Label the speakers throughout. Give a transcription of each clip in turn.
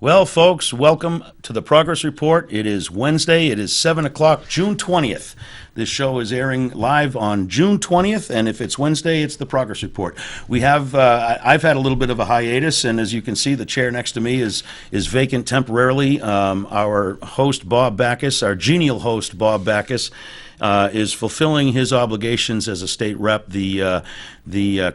Speaker 1: Well, folks, welcome to the Progress Report. It is Wednesday. It is 7 o'clock, June 20th. This show is airing live on June 20th, and if it's Wednesday, it's the Progress Report. I've had a little bit of a hiatus, and as you can see, the chair next to me is vacant temporarily. Our host, Bob Backus, our genial host, Bob Backus, is fulfilling his obligations as a state rep. The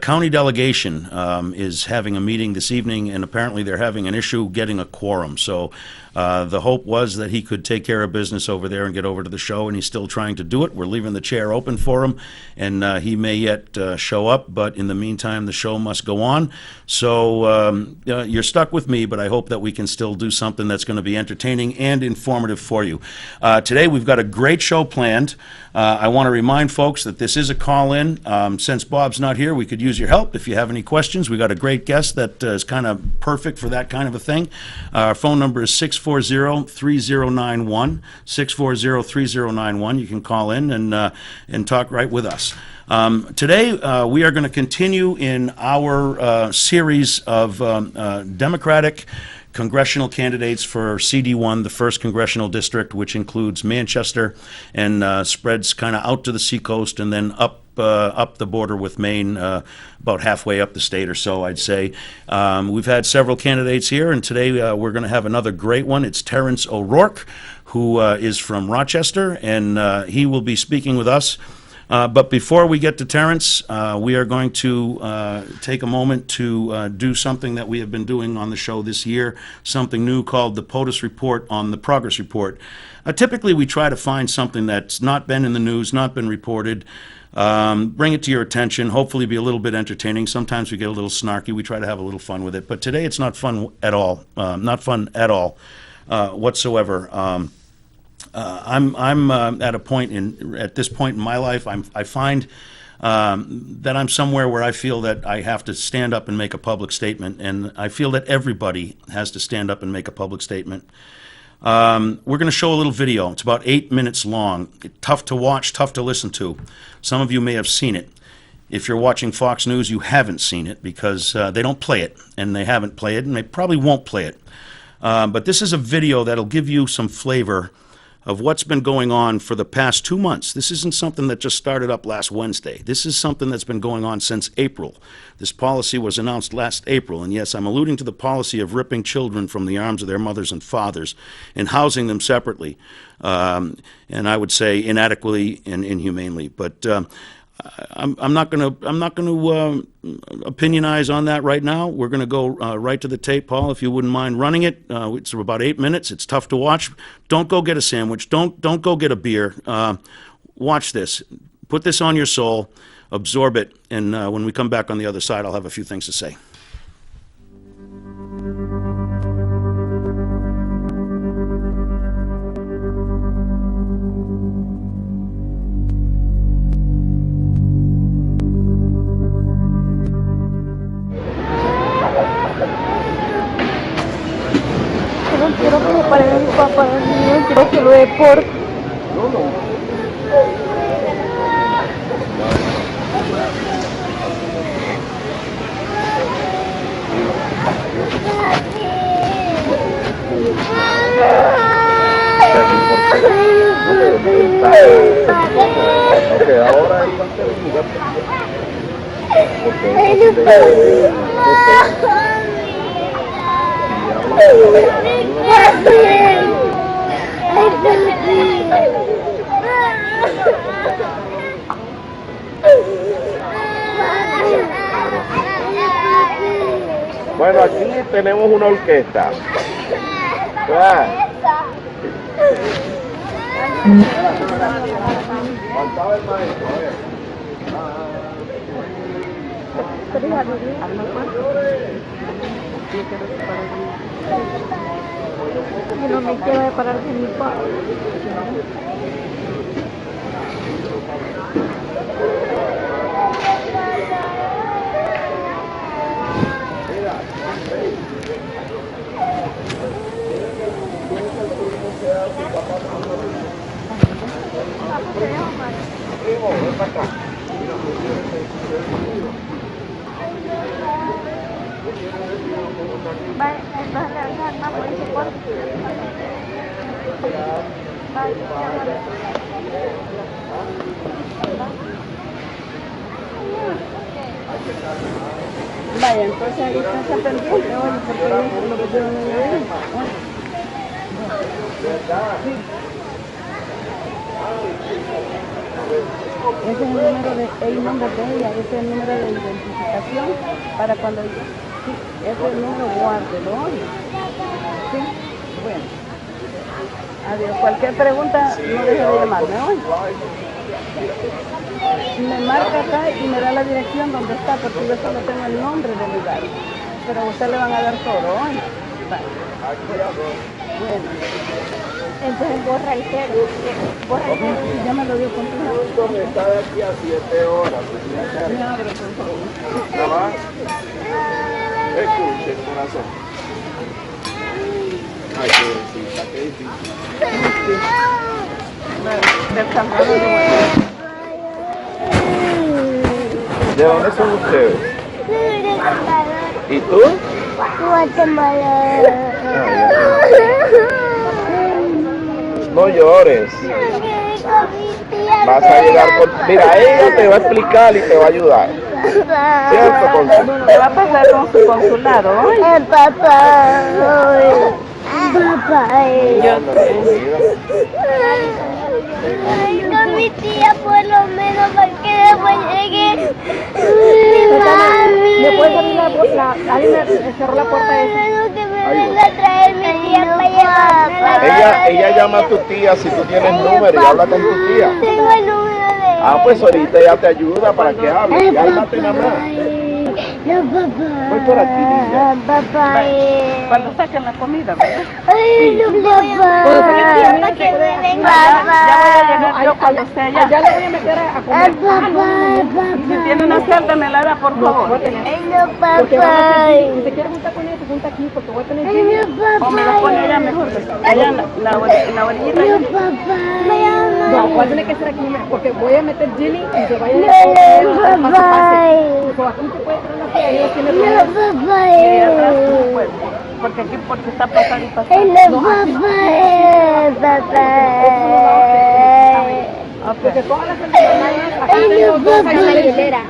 Speaker 1: county delegation is having a meeting this evening, and apparently they're having an issue getting a quorum. So the hope was that he could take care of business over there and get over to the show, and he's still trying to do it. We're leaving the chair open for him, and he may yet show up, but in the meantime, the show must go on. So you're stuck with me, but I hope that we can still do something that's going to be entertaining and informative for you. Today, we've got a great show planned. I want to remind folks that this is a call-in. Since Bob's not here, we could use your help if you have any questions. We got a great guest that is kind of perfect for that kind of a thing. Our phone number is 640-3091, 640-3091. You can call in and talk right with us. Today, we are going to continue in our series of Democratic congressional candidates for CD1, the 1st Congressional District, which includes Manchester and spreads kind of out to the seacoast and then up the border with Maine, about halfway up the state or so, I'd say. We've had several candidates here, and today we're going to have another great one. It's Terrence O'Rourke, who is from Rochester, and he will be speaking with us. But before we get to Terrence, we are going to take a moment to do something that we have been doing on the show this year, something new called the POTUS Report on the Progress Report. Typically, we try to find something that's not been in the news, not been reported, bring it to your attention, hopefully be a little bit entertaining. Sometimes we get a little snarky. We try to have a little fun with it. But today it's not fun at all, whatsoever. I'm at a point at this point in my life, I find that I'm somewhere where I feel that I have to stand up and make a public statement, and I feel that everybody has to stand up and make a public statement. We're going to show a little video. It's about 8 minutes long. Tough to watch, tough to listen to. Some of you may have seen it. If you're watching Fox News, you haven't seen it because they don't play it, and they haven't played it, and they probably won't play it. But this is a video that'll give you some flavor of what's been going on for the past 2 months. This isn't something that just started up last Wednesday. This is something that's been going on since April. This policy was announced last April, and yes, I'm alluding to the policy of ripping children from the arms of their mothers and fathers and housing them separately, and I would say inadequately and inhumanely. But I'm not going to opinionize on that right now. We're going to go right to the tape, Paul, if you wouldn't mind running it. It's about 8 minutes. It's tough to watch. Don't go get a sandwich. Don't go get a beer. Watch this. Put this on your soul. Absorb it. And when we come back on the other side, I'll have a few things to say.
Speaker 2: Quiero que me paren a mi papá, no quiero que lo deporten.
Speaker 3: Ok, ahora ahí va a ser Bueno, aquí tenemos una orquesta. Faltaba el maestro,
Speaker 2: Que no me quiero parar de mi papá.
Speaker 3: Primo, ven para acá.
Speaker 2: Vale, entonces le avisas al mamá y dice, por vale, vaya, entonces ahí está pendiente, oye, porque eso es lo que tienen ahí. Ese es el número de el nombre de ella, ese es el número de identificación para cuando sí, ese es el número, guárdelo. Sí, bueno. Adiós. Cualquier pregunta, no deje de llamarme hoy. Me marca acá y me da la dirección donde está, porque yo solo tengo el nombre del lugar. Pero a usted le van a dar todo hoy. Vale. Bueno.
Speaker 4: Entonces borra el cero. Borra el cero.
Speaker 2: Ya me lo dio contigo.
Speaker 3: Está de aquí a 7 horas.
Speaker 2: Me abre, por favor.
Speaker 3: Nada más. Escuche, corazón. Ay, qué difícil, qué difícil.
Speaker 2: Del Salvador de Guatemala.
Speaker 3: ¿De dónde son ustedes? ¿Y tú?
Speaker 4: Guatemala.
Speaker 3: No llores. Vas a llegar con... Mira, ella te va a explicar y te va a ayudar. ¿Cierto, Consuelo?
Speaker 2: Bueno, ¿qué va a pasar con su consulado hoy?
Speaker 4: Papá. Papá. Ay, con mi tía por lo menos para que después llegue mi mami.
Speaker 2: ¿Me puedes abrir alguien me cerró la puerta esa?
Speaker 4: Pero que me venga a traer mi tía para llevarme a la
Speaker 3: Ella llama a tu tía si tú tienes número y habla con tu tía.
Speaker 4: Tengo el número de
Speaker 3: Ah, pues ahorita ella te ayuda para que hable. Cálmate nada más.
Speaker 4: No, papá.
Speaker 3: Voy por aquí, niña.
Speaker 4: Papá.
Speaker 2: Cuando saquen la comida, ¿verdad?
Speaker 4: Ay, no, papá. Para que me venga.
Speaker 2: Ya voy a llegar yo cuando esté allá.
Speaker 5: Ya le voy a meter a comer.
Speaker 2: Si tiene una celda, me la da, por favor.
Speaker 4: Ay, no,
Speaker 5: Porque van a
Speaker 4: papá.
Speaker 5: hacer, si se quiere juntar con ella, se junta aquí, porque voy a tener
Speaker 4: Ay,
Speaker 5: chile.
Speaker 4: no,
Speaker 2: O me lo pone allá mejor. Allá en la orillita.
Speaker 4: No, papá.
Speaker 5: No, voy a tener que hacer aquí, porque voy a meter Ginny y se vaya a
Speaker 4: No, papá.
Speaker 5: So, aquí se puede traer la tía y no tiene
Speaker 4: No,
Speaker 5: problema.
Speaker 4: papá.
Speaker 2: Y atrás no puede. Porque aquí porque está pasando y
Speaker 4: Ay,
Speaker 2: pasando.
Speaker 4: no, papá.
Speaker 5: Porque todas las enfermedades, acá
Speaker 4: Ay,
Speaker 5: tengo
Speaker 4: no,
Speaker 5: dos
Speaker 4: papá.
Speaker 5: enfermeras.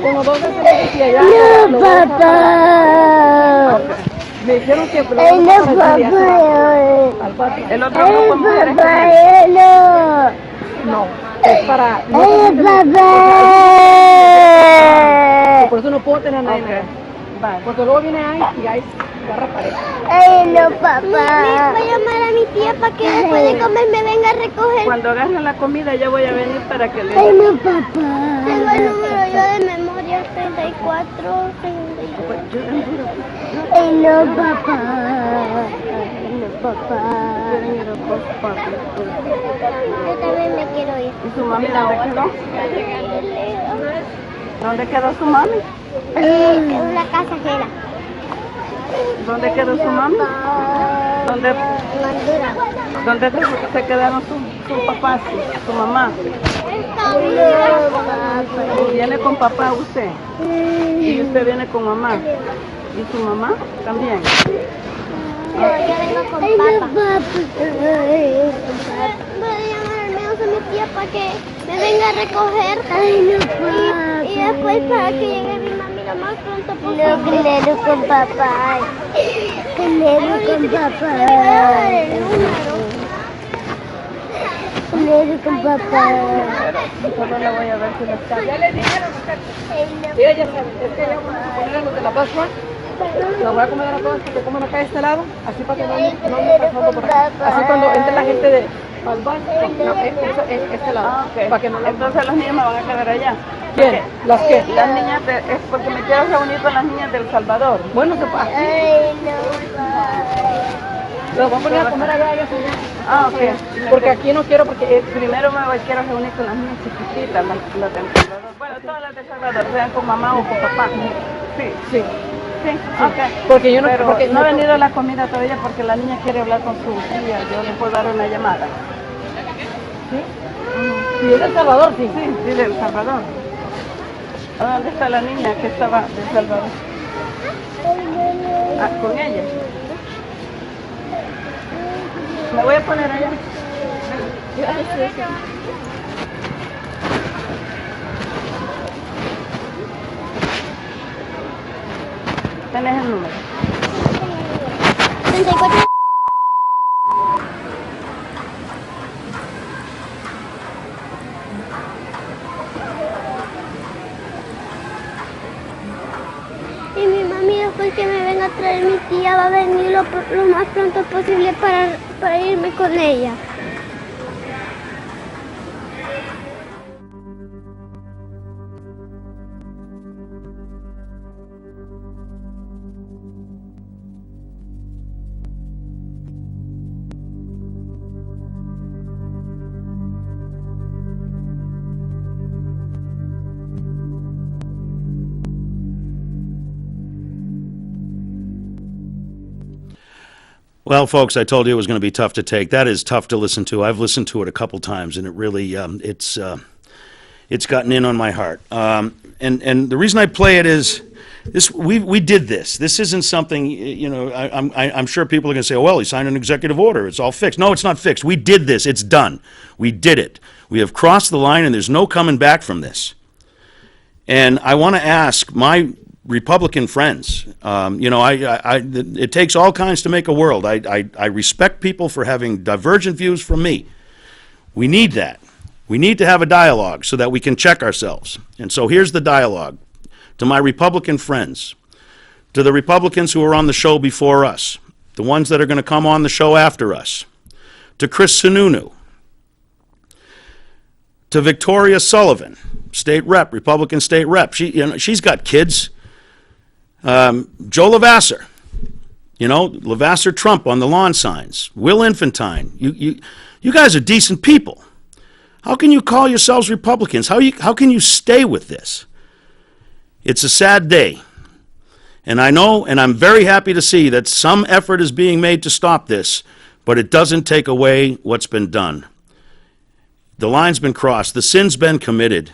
Speaker 5: Tengo dos enfermeras y allá.
Speaker 4: No, papá.
Speaker 5: Me dijeron que
Speaker 4: Ay, no, papá.
Speaker 5: al patio.
Speaker 2: El otro
Speaker 4: Ay,
Speaker 2: grupo de mujeres que
Speaker 4: papá.
Speaker 2: viene.
Speaker 4: No.
Speaker 5: No, es para.
Speaker 4: Ay, papá.
Speaker 5: Por eso no puedo tener a nadie.
Speaker 2: Vale.
Speaker 5: Porque luego viene Ice y Ice agarra pared.
Speaker 4: Ay, no, papá. Voy a llamar a mi tía para que después de comer me venga a recoger.
Speaker 2: Cuando agarren la comida, yo voy a venir para que
Speaker 4: Ay,
Speaker 2: le...
Speaker 4: no, papá. Tengo el número yo de memoria, 34, 35. Ay, no, papá. Ay, no, papá. Yo también me quiero ir.
Speaker 2: ¿Y su mami dónde quedó? ¿Dónde quedó su mami?
Speaker 4: Es una casa ajena.
Speaker 2: ¿Dónde quedó su mami? ¿Dónde,
Speaker 4: Honduras.
Speaker 2: dónde se quedaron sus papás, su mamá? ¿Y viene con papá usted? ¿Y usted viene con mamá? ¿Y su mamá también?
Speaker 4: Yo vengo con papá. Voy a llamar al menos a mi tía para que me venga a recoger. Ay, no, papá. Y después para que llegue mi mami lo más pronto posible. No, primero con papá. Primero con papá. Primero con papá.
Speaker 2: Solo la voy a ver si la está.
Speaker 5: Ya le dijeron, ella ya sabe, es que ella vamos a poner a los de la Pascua. La voy a comer a todas porque comen acá de este lado, así para que no me pasando por acá. Así cuando entre la gente de Palbar, este lado, para que no la...
Speaker 2: Entonces los niños me van a quedar allá.
Speaker 5: ¿Quién? ¿Las qué?
Speaker 2: Las niñas, es porque me quiero reunir con las niñas del Salvador.
Speaker 5: Bueno, se pasa.
Speaker 4: Ay, no, papá.
Speaker 5: Los voy a poner a comer allá, allá, allá.
Speaker 2: Ah, ok.
Speaker 5: Porque aquí no quiero, porque
Speaker 2: Primero quiero reunir con las niñas chiquititas, las del Salvador. Bueno, todas las del Salvador, sean con mamá o con papá. Sí,
Speaker 5: sí.
Speaker 2: sí, ok.
Speaker 5: Porque yo no,
Speaker 2: Pero
Speaker 5: porque
Speaker 2: no ha venido la comida todavía porque la niña quiere hablar con su tía. Yo le puedo dar una llamada.
Speaker 5: Si es de El Salvador, sí.
Speaker 2: Sí, sí, del Salvador. ¿A dónde está la niña que estaba del Salvador?
Speaker 4: Ay, no,
Speaker 5: con ella. Me voy a poner allá.
Speaker 2: Tenés el número.
Speaker 4: 34. Y mi mami, después que me venga a traer mi tía, va a venir lo más pronto posible para irme con ella.
Speaker 1: Well, folks, I told you it was going to be tough to take. That is tough to listen to. I've listened to it a couple times, and it really it's gotten in on my heart. And the reason I play it is this: we did this. This isn't something, you know. I'm sure people are going to say, "Oh, well, he signed an executive order. It's all fixed." No, it's not fixed. We did this. It's done. We did it. We have crossed the line, and there's no coming back from this. And I want to ask my Republican friends, you know, it takes all kinds to make a world. I respect people for having divergent views from me. We need that. We need to have a dialogue so that we can check ourselves. And so here's the dialogue. To my Republican friends, to the Republicans who are on the show before us, the ones that are going to come on the show after us, to Chris Sununu, to Victoria Sullivan, state rep, Republican state rep. She's got kids. Joe Lavasser, you know, Lavasser Trump on the lawn signs. Will Infantine. You guys are decent people. How can you call yourselves Republicans? How can you stay with this? It's a sad day. And I know, and I'm very happy to see that some effort is being made to stop this, but it doesn't take away what's been done. The line's been crossed. The sin's been committed,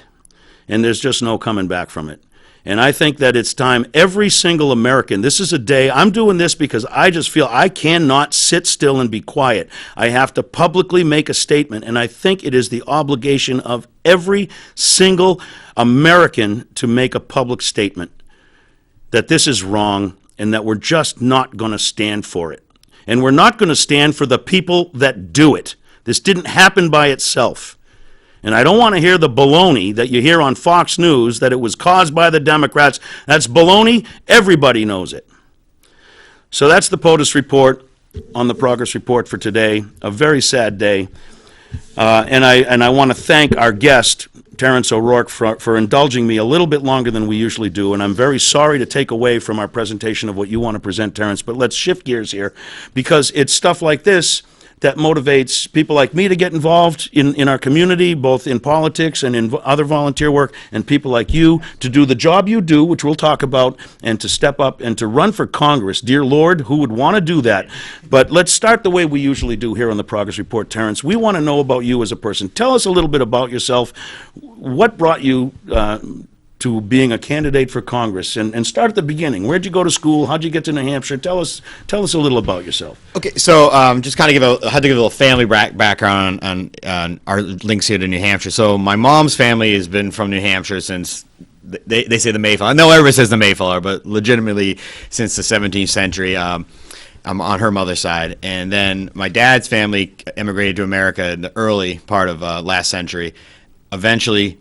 Speaker 1: and there's just no coming back from it. And I think that it's time every single American, this is a day, I'm doing this because I just feel I cannot sit still and be quiet. I have to publicly make a statement, and I think it is the obligation of every single American to make a public statement that this is wrong and that we're just not going to stand for it. And we're not going to stand for the people that do it. This didn't happen by itself. And I don't want to hear the baloney that you hear on Fox News that it was caused by the Democrats. That's baloney. Everybody knows it. So that's the POTUS report on the progress report for today. A very sad day. And I want to thank our guest, Terrence O'Rourke, for indulging me a little bit longer than we usually do. And I'm very sorry to take away from our presentation of what you want to present, Terrence. But let's shift gears here, because it's stuff like this that motivates people like me to get involved in our community, both in politics and in other volunteer work, and people like you to do the job you do, which we'll talk about, and to step up and to run for Congress. Dear Lord, who would want to do that? But let's start the way we usually do here on the Progress Report, Terrence. We want to know about you as a person. Tell us a little bit about yourself. What brought you to being a candidate for Congress, and start at the beginning. Where'd you go to school? How'd you get to New Hampshire? Tell us a little about yourself.
Speaker 6: Okay, so just kind of had to give a little family background on our links here to New Hampshire. So my mom's family has been from New Hampshire since they say the Mayflower. I know everybody says the Mayflower, but legitimately since the 17th century. I'm on her mother's side, and then my dad's family immigrated to America in the early part of last century. Eventually,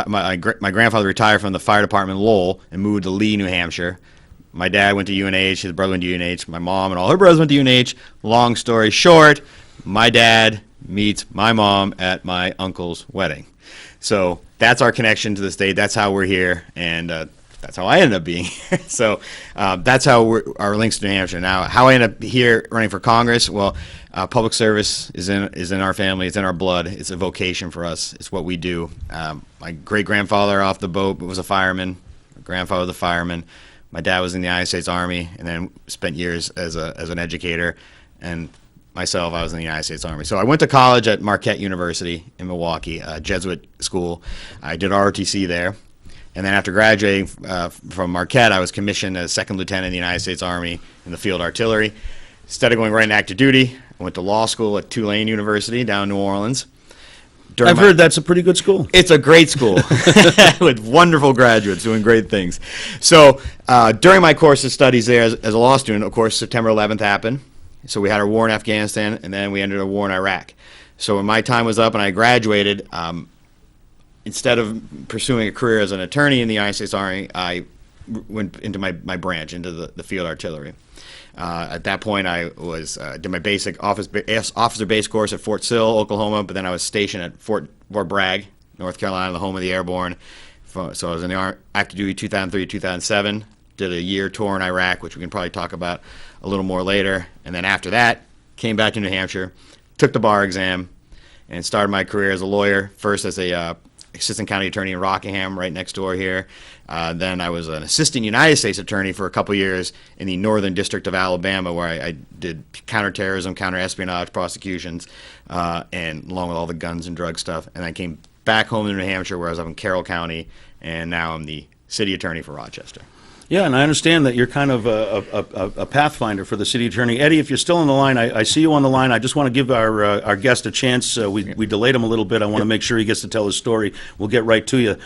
Speaker 6: my grandfather retired from the fire department in Lowell and moved to Lee, New Hampshire. My dad went to UNH, his brother went to UNH, my mom and all her brothers went to UNH. Long story short, my dad meets my mom at my uncle's wedding. So that's our connection to the state. That's how we're here, and that's how I ended up being here. So that's how our links to New Hampshire. Now, how I ended up here running for Congress, well, public service is in our family. It's in our blood. It's a vocation for us. It's what we do. My great-grandfather off the boat was a fireman. My grandfather was a fireman. My dad was in the United States Army and then spent years as an educator. And myself, I was in the United States Army. So I went to college at Marquette University in Milwaukee, a Jesuit school. I did ROTC there. And then after graduating from Marquette, I was commissioned as second lieutenant in the United States Army in the field artillery. Instead of going right into active duty, I went to law school at Tulane University down in New Orleans.
Speaker 1: I've heard that's a pretty good school.
Speaker 6: It's a great school with wonderful graduates doing great things. So during my course of studies there as a law student, of course, September 11th happened. So we had our war in Afghanistan, and then we ended a war in Iraq. So when my time was up and I graduated, instead of pursuing a career as an attorney in the United States Army, I went into my branch, into the field artillery. At that point, I was did my basic officer base course at Fort Sill, Oklahoma, but then I was stationed at Fort Bragg, North Carolina, the home of the airborne. So I was in the active duty 2003 to 2007, did a year tour in Iraq, which we can probably talk about a little more later. And then after that, came back to New Hampshire, took the bar exam, and started my career as a lawyer, first as a assistant county attorney in Rockingham, right next door here. Then I was an assistant United States attorney for a couple years in the Northern District of Alabama, where I did counterterrorism, counterespionage prosecutions, and along with all the guns and drug stuff. And I came back home to New Hampshire, where I was up in Carroll County, and now I'm the city attorney for Rochester.
Speaker 1: Yeah, and I understand that you're kind of a pathfinder for the city attorney. Eddie, if you're still on the line, I see you on the line. I just want to give our guest a chance. We delayed him a little bit. I want to make sure he gets to tell his story. We'll get right to you.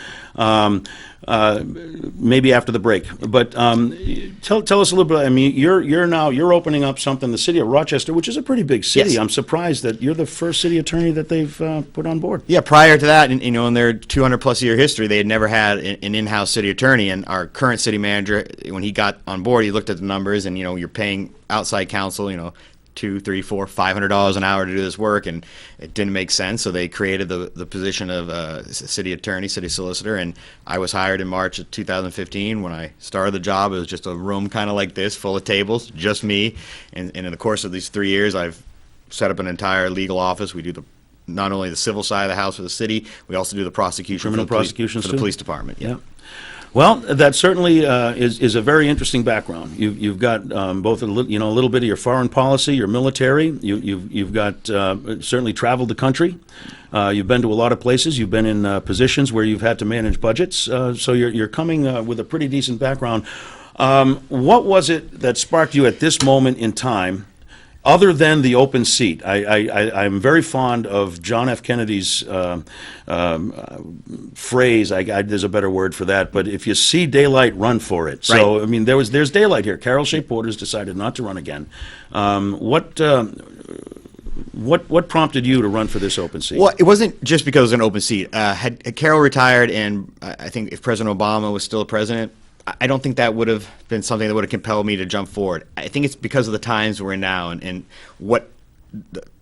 Speaker 1: Maybe after the break. But tell us a little bit. I mean, you're opening up something. The city of Rochester, which is a pretty big city.
Speaker 6: Yes.
Speaker 1: I'm surprised that you're the first city attorney that they've put on board.
Speaker 6: Yeah, prior to that, in their 200-plus year history, they had never had an in-house city attorney. And our current city manager, when he got on board, he looked at the numbers, and you're paying outside counsel, $200, $300, $400, $500 an hour to do this work, and it didn't make sense. So they created the position of city attorney, city solicitor, and I was hired in March of 2015. When I started the job, it was just a room kind of like this, full of tables, just me. And in the course of these 3 years, I've set up an entire legal office. We do not only the civil side of the house for the city, we also do the prosecution
Speaker 1: Criminal
Speaker 6: for the
Speaker 1: prosecutions
Speaker 6: for the
Speaker 1: too?
Speaker 6: police department. Yeah.
Speaker 1: Well, that certainly is a very interesting background. You've got both a little bit of your foreign policy, your military. You've got certainly traveled the country. You've been to a lot of places. You've been in positions where you've had to manage budgets. So you're coming with a pretty decent background. What was it that sparked you at this moment in time? Other than the open seat, I'm very fond of John F. Kennedy's phrase. There's a better word for that, but if you see daylight, run for it. So,
Speaker 6: Right.
Speaker 1: I mean, there's daylight here. Carol Shea Porter's decided not to run again. What prompted you to run for this open seat?
Speaker 6: Well, it wasn't just because it was an open seat. Had Carol retired, and I think if President Obama was still president, I don't think that would have been something that would have compelled me to jump forward. I think it's because of the times we're in now, and what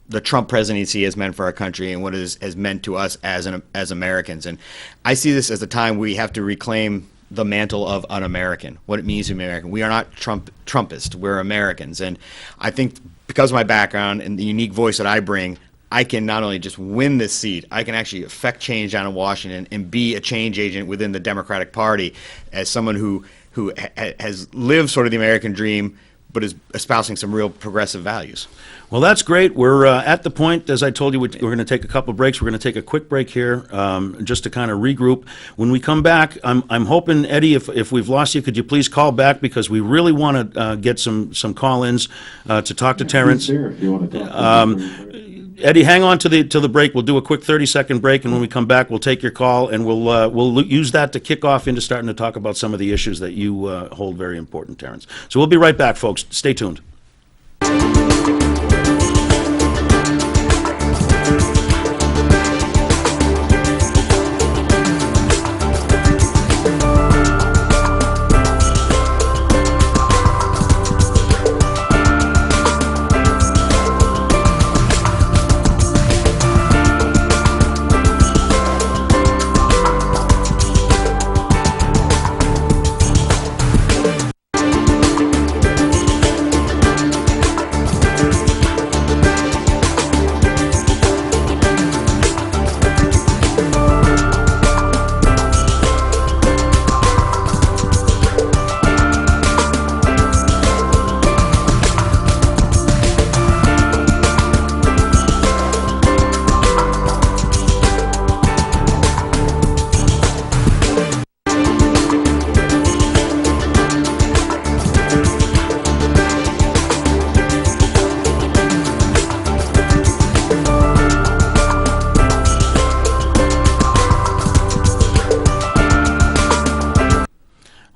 Speaker 6: the Trump presidency has meant for our country, and what it has meant to us as Americans. And I see this as a time we have to reclaim the mantle of un-American, what it means to be American. We are not Trumpist. We're Americans. And I think because of my background and the unique voice that I bring, I can not only just win this seat, I can actually affect change down in Washington and be a change agent within the Democratic Party as someone who has lived sort of the American dream, but is espousing some real progressive values.
Speaker 1: Well, that's great. We're at the point, as I told you, we're going to take a couple of breaks. We're going to take a quick break here just to kind of regroup. When we come back, I'm hoping, Eddie, if we've lost you, could you please call back, because we really want to get some call-ins to talk to Terrence. Eddie, hang on to the break. We'll do a quick 30-second break, and when we come back, we'll take your call, and we'll use that to kick off into starting to talk about some of the issues that you hold very important, Terrence. So we'll be right back, folks. Stay tuned.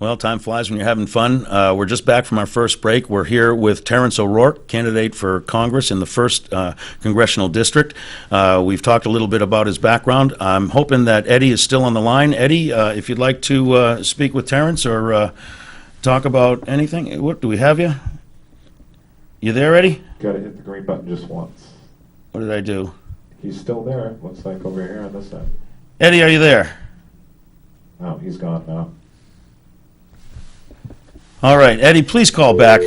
Speaker 1: Well, time flies when you're having fun. We're just back from our first break. We're here with Terrence O'Rourke, candidate for Congress in the 1st Congressional District. We've talked a little bit about his background. I'm hoping that Eddie is still on the line. Eddie, if you'd like to speak with Terrence or talk about anything. What, do we have you? You there, Eddie?
Speaker 7: Got to hit the green button just once.
Speaker 1: What did I do?
Speaker 7: He's still there. Looks like over here on this side.
Speaker 1: Eddie, are you there?
Speaker 7: No, he's gone now.
Speaker 1: All right, Eddie, please call back. I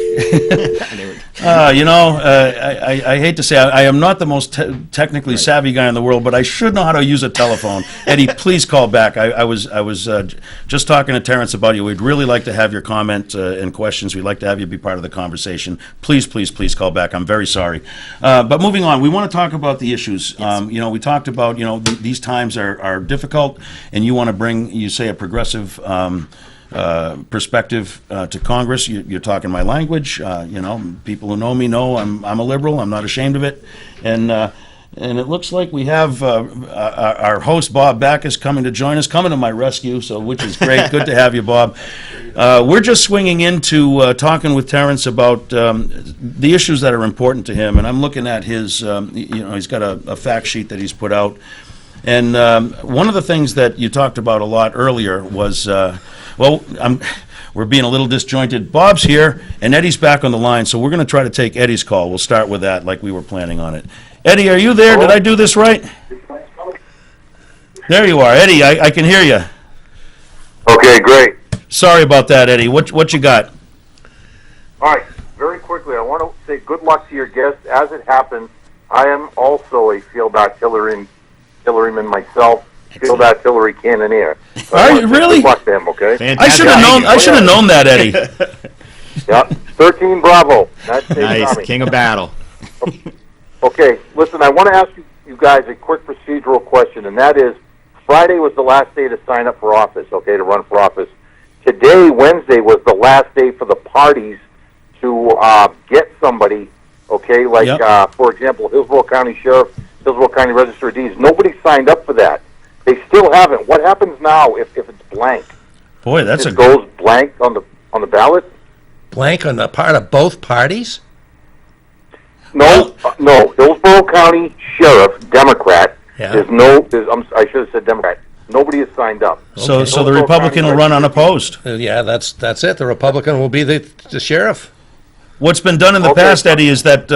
Speaker 1: hate to say I am not the most technically savvy guy in the world, but I should know how to use a telephone. Eddie, please call back. I was just talking to Terrence about you. We'd really like to have your comment and questions. We'd like to have you be part of the conversation. Please, please, please call back. I'm very sorry. But moving on, we want to talk about the issues. Yes. We talked about, these times are difficult, and you want to bring, you say, a progressive perspective to Congress. You're talking my language. People who know me know I'm a liberal. I'm not ashamed of it. And it looks like we have our host, Bob Backus, coming to join us, coming to my rescue, which is great. Good to have you, Bob. We're just swinging into talking with Terrence about the issues that are important to him. And I'm looking at his, he's got a fact sheet that he's put out. And one of the things that you talked about a lot earlier was, we're being a little disjointed. Bob's here, and Eddie's back on the line, so we're going to try to take Eddie's call. We'll start with that like we were planning on it. Eddie, are you there? Did I do this right? There you are. Eddie, I can hear you.
Speaker 8: Okay, great.
Speaker 1: Sorry about that, Eddie. What you got?
Speaker 8: All right, very quickly, I want to say good luck to your guest. As it happens, I am also a Field-Hillary myself. Field-Hillary cannoneer. So
Speaker 1: are you really?
Speaker 8: Good luck to him, okay?
Speaker 1: Fantastic. I should have known that, Eddie.
Speaker 8: Yep. 13 Bravo. That's
Speaker 6: nice. King of battle.
Speaker 8: Okay, listen, I want to ask you guys a quick procedural question, and that is, Friday was the last day to sign up for office, okay, to run for office. Today, Wednesday, was the last day for the parties to get somebody, okay, like, yep. For example, Hillsborough County Sheriff, Hillsborough County Register of Deeds. Nobody signed up for that. They still haven't. What happens now if it's blank?
Speaker 1: Boy, that's
Speaker 8: it goes blank on the ballot?
Speaker 9: Blank on the part of both parties?
Speaker 8: No, no. Hillsborough County Sheriff, Democrat.
Speaker 9: Yeah.
Speaker 8: I should have said Democrat. Nobody has signed up.
Speaker 1: So the Republican will run unopposed.
Speaker 9: Yeah, that's it. The Republican will be the sheriff.
Speaker 1: What's been done in the past, Eddie, is that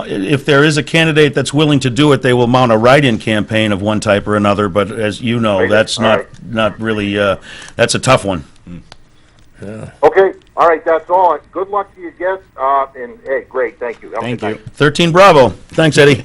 Speaker 1: if there is a candidate that's willing to do it, they will mount a write-in campaign of one type or another. But as you know, that's not really that's a tough one.
Speaker 9: Yeah.
Speaker 8: Okay, all right, that's all. Good luck to your guests, and hey, great, thank you.
Speaker 6: Thank you.
Speaker 1: 13 Bravo. Thanks, Eddie.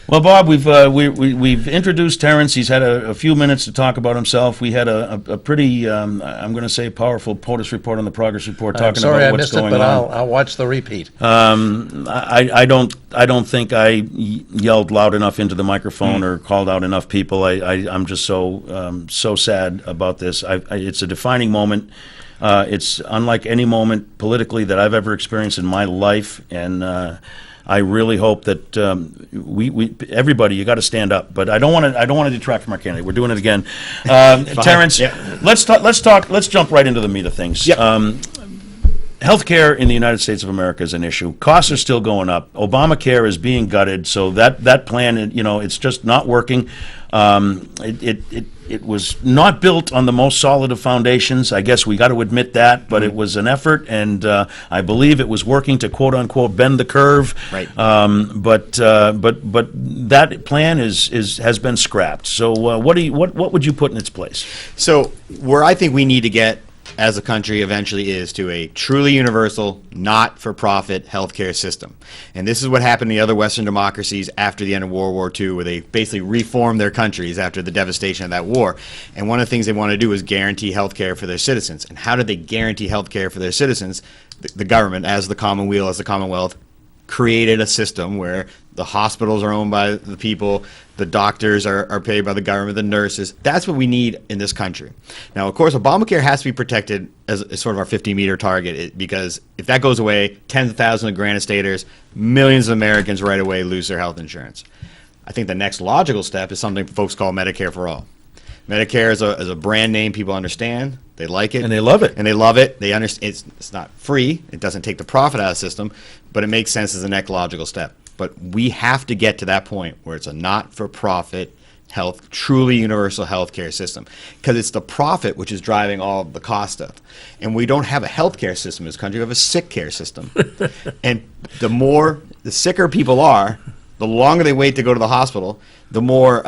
Speaker 1: Well, Bob, we've introduced Terrence. He's had a few minutes to talk about himself. We had a pretty, I'm going to say, powerful POTUS report on the progress report talking about what's going on.
Speaker 9: I'll watch the repeat.
Speaker 1: I don't think I yelled loud enough into the microphone or called out enough people. I'm just so sad about this. It's a defining moment. It's unlike any moment politically that I've ever experienced in my life, and I really hope that everybody, you got to stand up. But I don't want to detract from our candidate. We're doing it again. Terrence, let's jump right into the meat of things.
Speaker 6: Yep.
Speaker 1: Healthcare in the United States of America is an issue. Costs are still going up. Obamacare is being gutted, so that plan, it's just not working. It was not built on the most solid of foundations. I guess we got to admit that, but it was an effort, and I believe it was working to quote unquote bend the curve.
Speaker 6: Right.
Speaker 1: But that plan has been scrapped. So what would you put in its place?
Speaker 6: So where I think we need to get as a country eventually is to a truly universal, not-for-profit healthcare system. And this is what happened in the other Western democracies after the end of World War II, where they basically reformed their countries after the devastation of that war. And one of the things they want to do is guarantee healthcare for their citizens. And how did they guarantee healthcare for their citizens? The government, as the Commonweal, as the Commonwealth, created a system where the hospitals are owned by the people, the doctors are paid by the government, the nurses. That's what we need in this country. Now, of course, Obamacare has to be protected as sort of our 50-meter target, because if that goes away, tens of thousands of Granite Staters, millions of Americans right away lose their health insurance. I think the next logical step is something folks call Medicare for All. Medicare is a brand name people understand. They like it.
Speaker 1: And they love it.
Speaker 6: And they love it. They understand it's not free. It doesn't take the profit out of the system, but it makes sense as an ecological step. But we have to get to that point where it's a not-for-profit health, truly universal healthcare system, because it's the profit which is driving all the cost up. And we don't have a healthcare system in this country. We have a sick care system. And the sicker people are, the longer they wait to go to the hospital, the more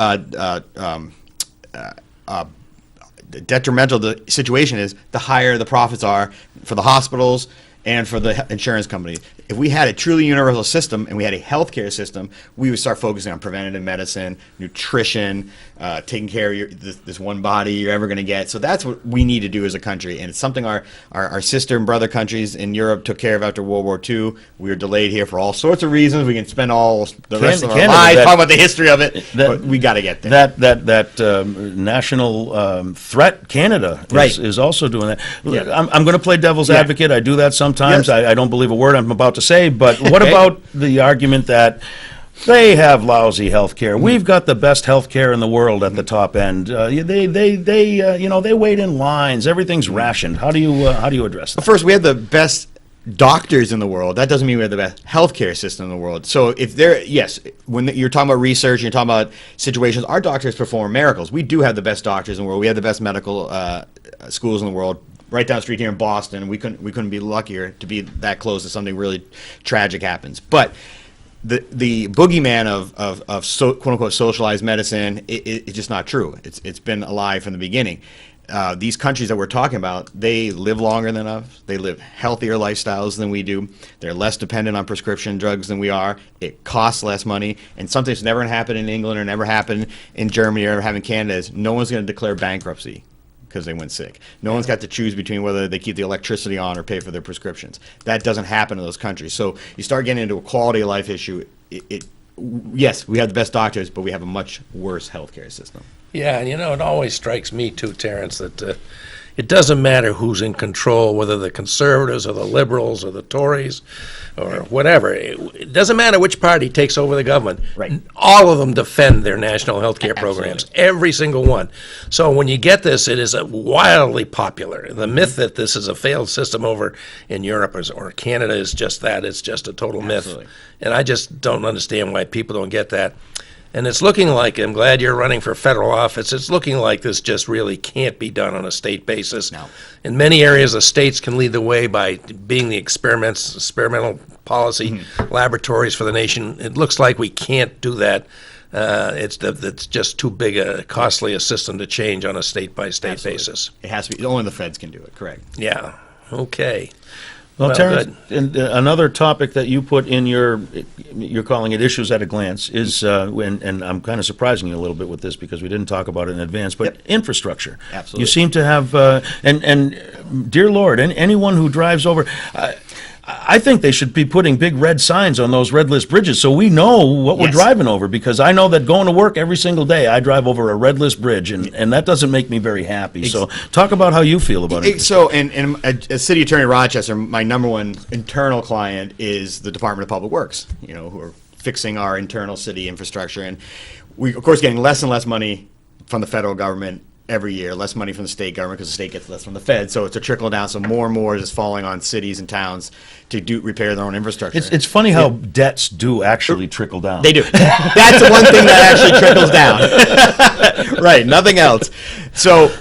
Speaker 6: detrimental the situation is, the higher the profits are for the hospitals and for the insurance companies. If we had a truly universal system and we had a healthcare system, we would start focusing on preventative medicine, nutrition, taking care of this one body you're ever going to get. So that's what we need to do as a country, and it's something our sister and brother countries in Europe took care of after World War II. We were delayed here for all sorts of reasons. We can spend all the rest of our lives talking about the history of it, but we got to get there.
Speaker 1: That national threat, Canada, is also doing that.
Speaker 6: Yeah.
Speaker 1: I'm going to play devil's advocate. I do that sometimes.
Speaker 6: Yes.
Speaker 1: I don't believe a word I'm about to say, but what about the argument that they have lousy health care? We've got the best health care in the world at the top end. They wait in lines. Everything's rationed. How do you address that?
Speaker 6: Well, first, we have the best doctors in the world. That doesn't mean we have the best healthcare system in the world. So if when you're talking about research, you're talking about situations, our doctors perform miracles. We do have the best doctors in the world. We have the best medical schools in the world. Right down the street here in Boston, we couldn't be luckier to be that close to something really tragic happens. But the boogeyman of quote unquote socialized medicine, it's just not true. It's been alive from the beginning. These countries that we're talking about, they live longer than us. They live healthier lifestyles than we do. They're less dependent on prescription drugs than we are. It costs less money. And something that's never going to happen in England or never happened in Germany or ever happened in Canada is no one's going to declare bankruptcy because they went sick. No one's got to choose between whether they keep the electricity on or pay for their prescriptions. That doesn't happen in those countries. So you start getting into a quality of life issue. Yes, we have the best doctors, but we have a much worse healthcare system.
Speaker 9: Yeah, and it always strikes me too, Terrence, that it doesn't matter who's in control, whether the conservatives or the liberals or the Tories or whatever. It doesn't matter which party takes over the government.
Speaker 6: Right.
Speaker 9: All of them defend their national health care programs, every single one. So when you get this, it is wildly popular. The myth that this is a failed system over in Europe or Canada is just that. It's just a total myth. And I just don't understand why people don't get that. And it's looking like, I'm glad you're running for federal office, it's looking like this just really can't be done on a state basis.
Speaker 6: No.
Speaker 9: In many areas, the states can lead the way by being the experimental policy laboratories for the nation. It looks like we can't do that. It's just too big a costly a system to change on a state-by-state basis.
Speaker 6: It has to be, only the feds can do it, correct.
Speaker 9: Yeah, okay.
Speaker 1: Well,
Speaker 9: Well,
Speaker 1: Terrence, and another topic that you put in you're calling it issues at a glance, is, and I'm kind of surprising you a little bit with this because we didn't talk about it in advance, but infrastructure.
Speaker 6: Absolutely.
Speaker 1: You seem to have, and dear Lord, anyone who drives over, I think they should be putting big red signs on those red list bridges so we know what we're driving over, because I know that going to work every single day, I drive over a red list bridge, and that doesn't make me very happy. So talk about how you feel about it.
Speaker 6: So, and as city attorney in Rochester, my number one internal client is the Department of Public Works, who are fixing our internal city infrastructure. And we, of course, getting less and less money from the federal government every year, less money from the state government because the state gets less from the Fed. So it's a trickle down. So more and more is falling on cities and towns to repair their own infrastructure.
Speaker 1: It's funny how debts do actually trickle down.
Speaker 6: They do. That's the one thing that actually trickles down. Right, nothing else. So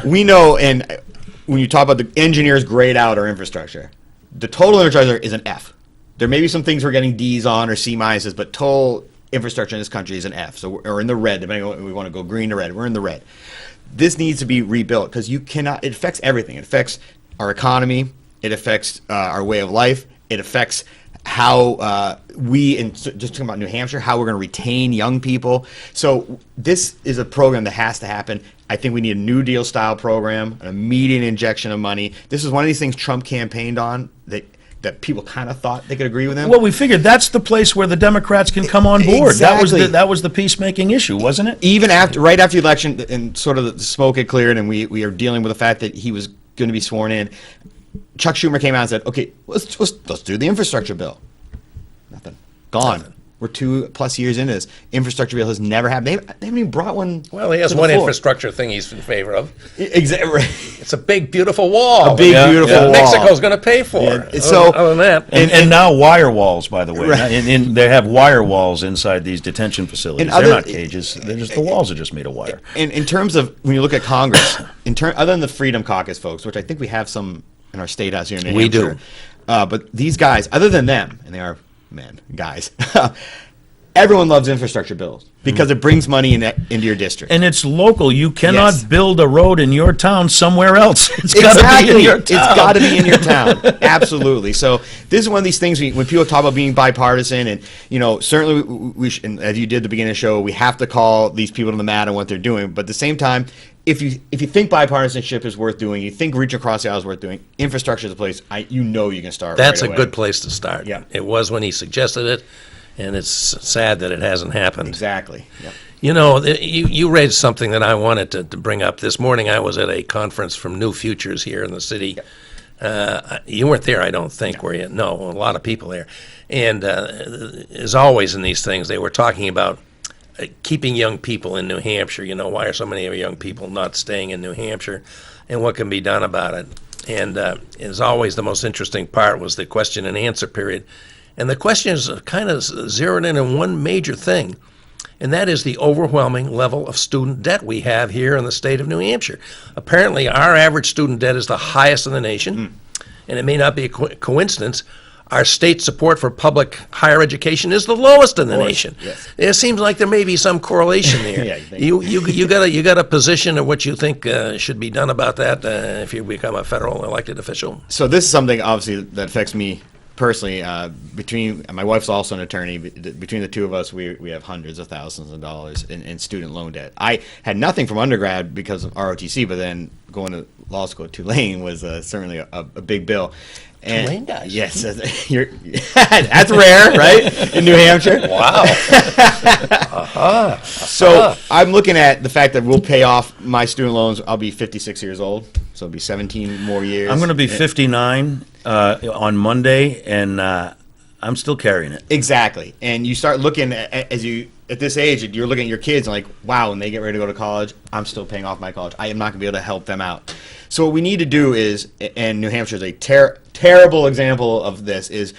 Speaker 6: we know, and when you talk about the engineers grade out our infrastructure, the total infrastructure is an F. There may be some things we're getting D's on or C minuses, but total infrastructure in this country is an F. So we're in the red, depending on if we want to go green to red. We're in the red. This needs to be rebuilt because you cannot. It affects everything. It affects our economy. It affects our way of life. It affects how just talking about New Hampshire, how we're going to retain young people. So this is a program that has to happen. I think we need a New Deal style program, an immediate injection of money. This is one of these things Trump campaigned on that people kind of thought they could agree with him.
Speaker 1: Well, we figured that's the place where the Democrats can come on board.
Speaker 6: Exactly.
Speaker 1: That was the peacemaking issue, wasn't it?
Speaker 6: Even right after the election, and sort of the smoke had cleared, and we are dealing with the fact that he was going to be sworn in. Chuck Schumer came out and said, "Okay, let's do the infrastructure bill." Nothing. Gone. We're 2+ years into this. Infrastructure bill has never happened. They haven't even brought one.
Speaker 9: Well, he has
Speaker 6: to the
Speaker 9: one
Speaker 6: floor.
Speaker 9: infrastructure thing he's in favor of.
Speaker 6: Exactly.
Speaker 9: It's a big, beautiful wall.
Speaker 6: A big, beautiful wall.
Speaker 9: Mexico's going to pay for.
Speaker 6: Yeah, so-
Speaker 9: other than that,
Speaker 1: And now wire walls, by the way.
Speaker 6: Right.
Speaker 1: And they have wire walls inside these detention facilities.
Speaker 6: And
Speaker 1: They're
Speaker 6: other-
Speaker 1: not cages. They're just the walls are just made of wire.
Speaker 6: In terms of when you look at Congress, other than the Freedom Caucus folks, which I think we have some in our state house here in New
Speaker 9: We
Speaker 6: Hampshire. But these guys, other than them, and they are guys, everyone loves infrastructure bills because it brings money into your district.
Speaker 1: And it's local. You cannot
Speaker 6: Yes.
Speaker 1: build a road in your town somewhere else. It's got to be in your town.
Speaker 6: It's got to be in your town. Absolutely. So this is one of these things when people talk about being bipartisan, and certainly we should, and as you did at the beginning of the show, we have to call these people to the mat on what they're doing. But at the same time, if you think bipartisanship is worth doing, you think reaching across the aisle is worth doing, infrastructure is a place you can start.
Speaker 9: that's
Speaker 6: right
Speaker 9: a
Speaker 6: away.
Speaker 9: good place to start.
Speaker 6: Yeah.
Speaker 9: It was when he suggested it, and it's sad that it hasn't happened.
Speaker 6: Exactly. Yep.
Speaker 9: You raised something that I wanted to bring up. This morning I was at a conference from New Futures here in the city. You weren't there, I don't think, were you? No, a lot of people there. And as always in these things, they were talking about keeping young people in New Hampshire. Why are so many of young people not staying in New Hampshire, and what can be done about it? And as always, the most interesting part was the question and answer period. And the questions kind of zeroed in on one major thing, and that is the overwhelming level of student debt we have here in the state of New Hampshire. Apparently, our average student debt is the highest in the nation, and it may not be a coincidence. Our state support for public higher education is the lowest in the nation.
Speaker 6: Yes.
Speaker 9: It seems like there may be some correlation there.
Speaker 6: Yeah, you think-
Speaker 9: you got a position of what you think should be done about that if you become a federal elected official.
Speaker 6: So this is something obviously that affects me personally. Between my wife's also an attorney. Between the two of us, we have hundreds of thousands of dollars in student loan debt. I had nothing from undergrad because of ROTC, but then going to law school at Tulane was certainly a big bill. And
Speaker 9: Tulane guys.
Speaker 6: Yes, that's rare, right? In New Hampshire.
Speaker 9: Wow.
Speaker 6: So I'm looking at the fact that we'll pay off my student loans. I'll be 56 years old, so it'll be 17 more years.
Speaker 1: I'm going to be 59 on Monday, and I'm still carrying it.
Speaker 6: Exactly. And you start looking at this age, you're looking at your kids and like, wow, when they get ready to go to college, I'm still paying off my college. I am not going to be able to help them out. So what we need to do is, and New Hampshire is a terrible example of this, is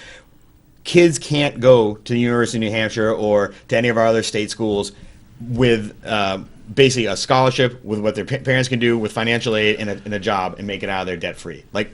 Speaker 6: kids can't go to the University of New Hampshire or to any of our other state schools with basically a scholarship, with what their parents can do, with financial aid and a job, and make it out of there debt free. Like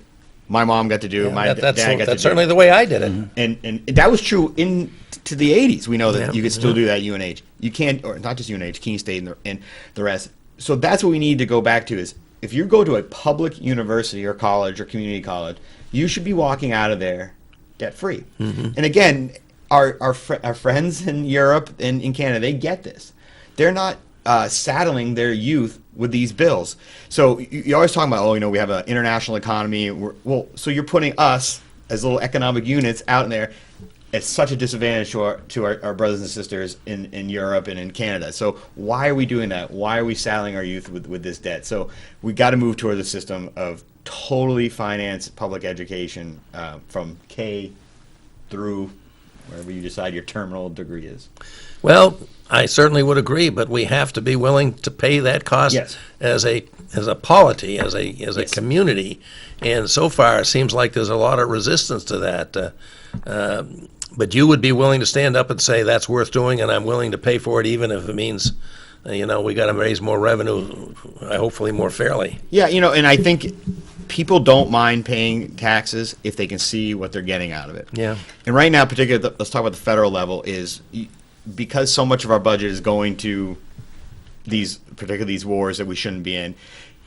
Speaker 6: my mom got to do, my dad got to do.
Speaker 9: That's certainly the way I did it.
Speaker 6: And that was true to the 80s. We know that
Speaker 9: Yeah.
Speaker 6: you could still do that at UNH. You can't, or not just UNH, Keene State and the rest. So that's what we need to go back to is, if you go to a public university or college or community college, you should be walking out of there debt-free. And again, our friends in Europe and in Canada, they get this. They're not saddling their youth with these bills. So you always talk about, we have an international economy. So you're putting us as little economic units out in there at such a disadvantage to our brothers and sisters in Europe and in Canada. So why are we doing that? Why are we saddling our youth with this debt? So we got to move toward the system of totally financed public education from K through wherever you decide your terminal degree is.
Speaker 9: Well, I certainly would agree, but we have to be willing to pay that cost
Speaker 6: Yes.
Speaker 9: as a polity, as a community. And so far, it seems like there's a lot of resistance to that. But you would be willing to stand up and say that's worth doing, and I'm willing to pay for it, even if it means, we got to raise more revenue, hopefully more fairly.
Speaker 6: Yeah, and I think people don't mind paying taxes if they can see what they're getting out of it.
Speaker 9: Yeah.
Speaker 6: And right now, particularly, let's talk about the federal level, is because so much of our budget is going to particularly these wars that we shouldn't be in,